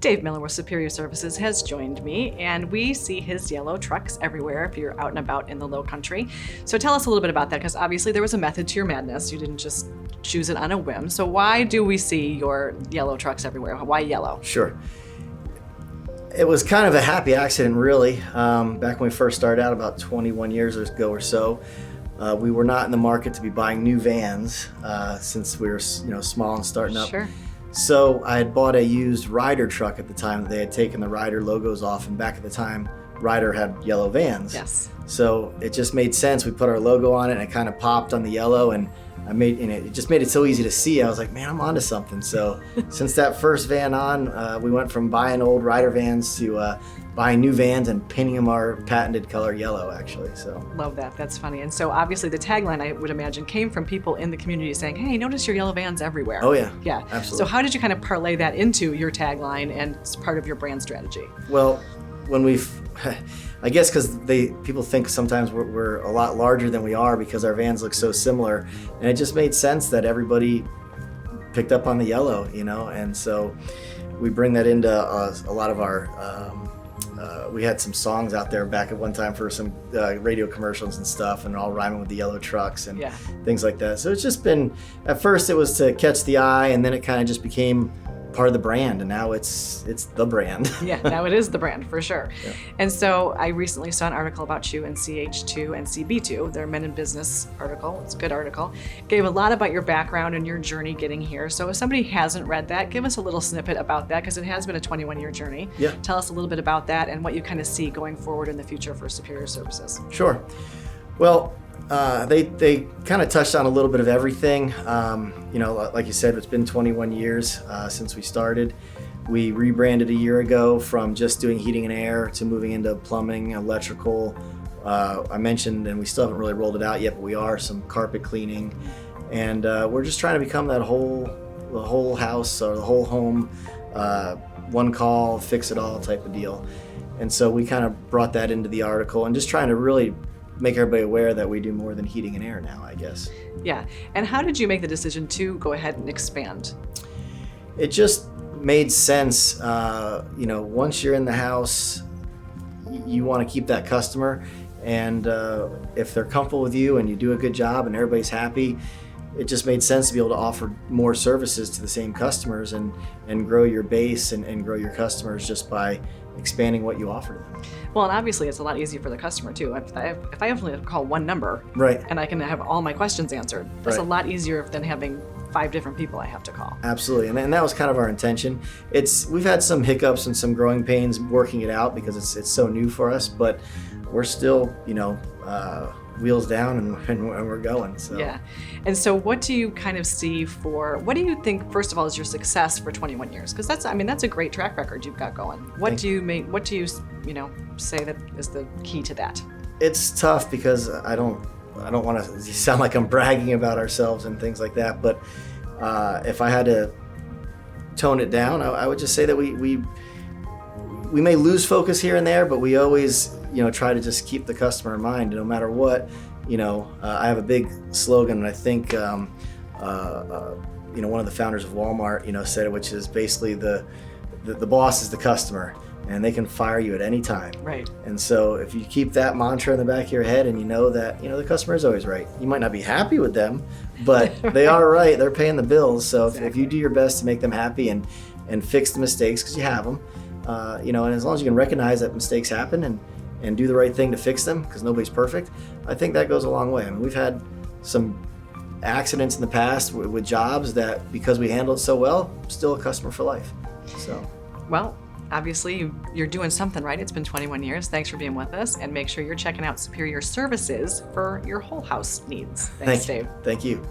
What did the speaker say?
Dave Miller with Superior Services has joined me, and we see his yellow trucks everywhere if you're out and about in the Lowcountry. So tell us a little bit about that, because obviously there was a method to your madness. You didn't just choose it on a whim. So why do we see your yellow trucks everywhere? Why yellow? Sure. It was kind of a happy accident, really. Back when we first started out about 21 years ago or so, we were not in the market to be buying new vans since we were, small and starting up. Sure. So I had bought a used Ryder truck at the time. They had taken the Ryder logos off, and back at the time, Ryder had yellow vans. Yes. So it just made sense. We put our logo on it, and it kind of popped on the yellow, and it just made it so easy to see. I was like, man, I'm onto something. So since that first van on, we went from buying old Ryder vans to buying new vans and painting them our patented color yellow, actually. So love that. That's funny. And so obviously the tagline, I would imagine, came from people in the community saying, hey, notice your yellow vans everywhere. Oh yeah. Yeah. Absolutely. So how did you kind of parlay that into your tagline and it's part of your brand strategy? Well, I guess because people think sometimes we're a lot larger than we are because our vans look so similar, and it just made sense that everybody picked up on the yellow, and so we bring that into a lot of our. We had some songs out there back at one time for some radio commercials and stuff, and all rhyming with the yellow trucks and things like that. So it's just been, at first it was to catch the eye, and then it kind of just became part of the brand, and now it's the brand. Yeah, now it is the brand for sure. Yeah. And so I recently saw an article about you in CH2 and CB2, their Men in Business article. It's a good article. Gave a lot about your background and your journey getting here. So if somebody hasn't read that, give us a little snippet about that, because it has been a 21-year journey. Yeah. Tell us a little bit about that and what you kind of see going forward in the future for Superior Services. Sure. Well, they kind of touched on a little bit of everything. Like you said, it's been 21 years since we started. We rebranded a year ago from just doing heating and air to moving into plumbing, electrical. I mentioned, and we still haven't really rolled it out yet, but we are, some carpet cleaning. And we're just trying to become the whole house or the whole home, one call, fix it all type of deal. And so we kind of brought that into the article and just trying to really make everybody aware that we do more than heating and air now, I guess. Yeah. And how did you make the decision to go ahead and expand? It just made sense. Once you're in the house, you want to keep that customer. And if they're comfortable with you and you do a good job and everybody's happy, it just made sense to be able to offer more services to the same customers and grow your base and grow your customers just by expanding what you offer them. Well, and obviously it's a lot easier for the customer too. If I only call one number, right, and I can have all my questions answered, that's right, a lot easier than having 5 different people I have to call. Absolutely, and that was kind of our intention. We've had some hiccups and some growing pains working it out because it's so new for us, but we're still, wheels down and we're going. So. Yeah. And so what do you kind of see what do you think, first of all, is your success for 21 years? Because that's a great track record you've got going. What do you say that is the key to that? It's tough because I don't want to sound like I'm bragging about ourselves and things like that, but if I had to tone it down, I would just say that we may lose focus here and there, but we always try to just keep the customer in mind no matter what. I have a big slogan, and I think one of the founders of Walmart said it, which is basically the boss is the customer, and they can fire you at any time. Right. And so if you keep that mantra in the back of your head, and that the customer is always right. You might not be happy with them, but they are right. They're paying the bills. So if you do your best to make them happy and fix the mistakes, because you have them, and as long as you can recognize that mistakes happen and do the right thing to fix them, because nobody's perfect, I think that goes a long way. I mean, we've had some accidents in the past with jobs that, because we handled it so well, still a customer for life. So, well, obviously you're doing something right. It's been 21 years. Thanks for being with us, and make sure you're checking out Superior Services for your whole house needs. Thanks, Dave. Thank you.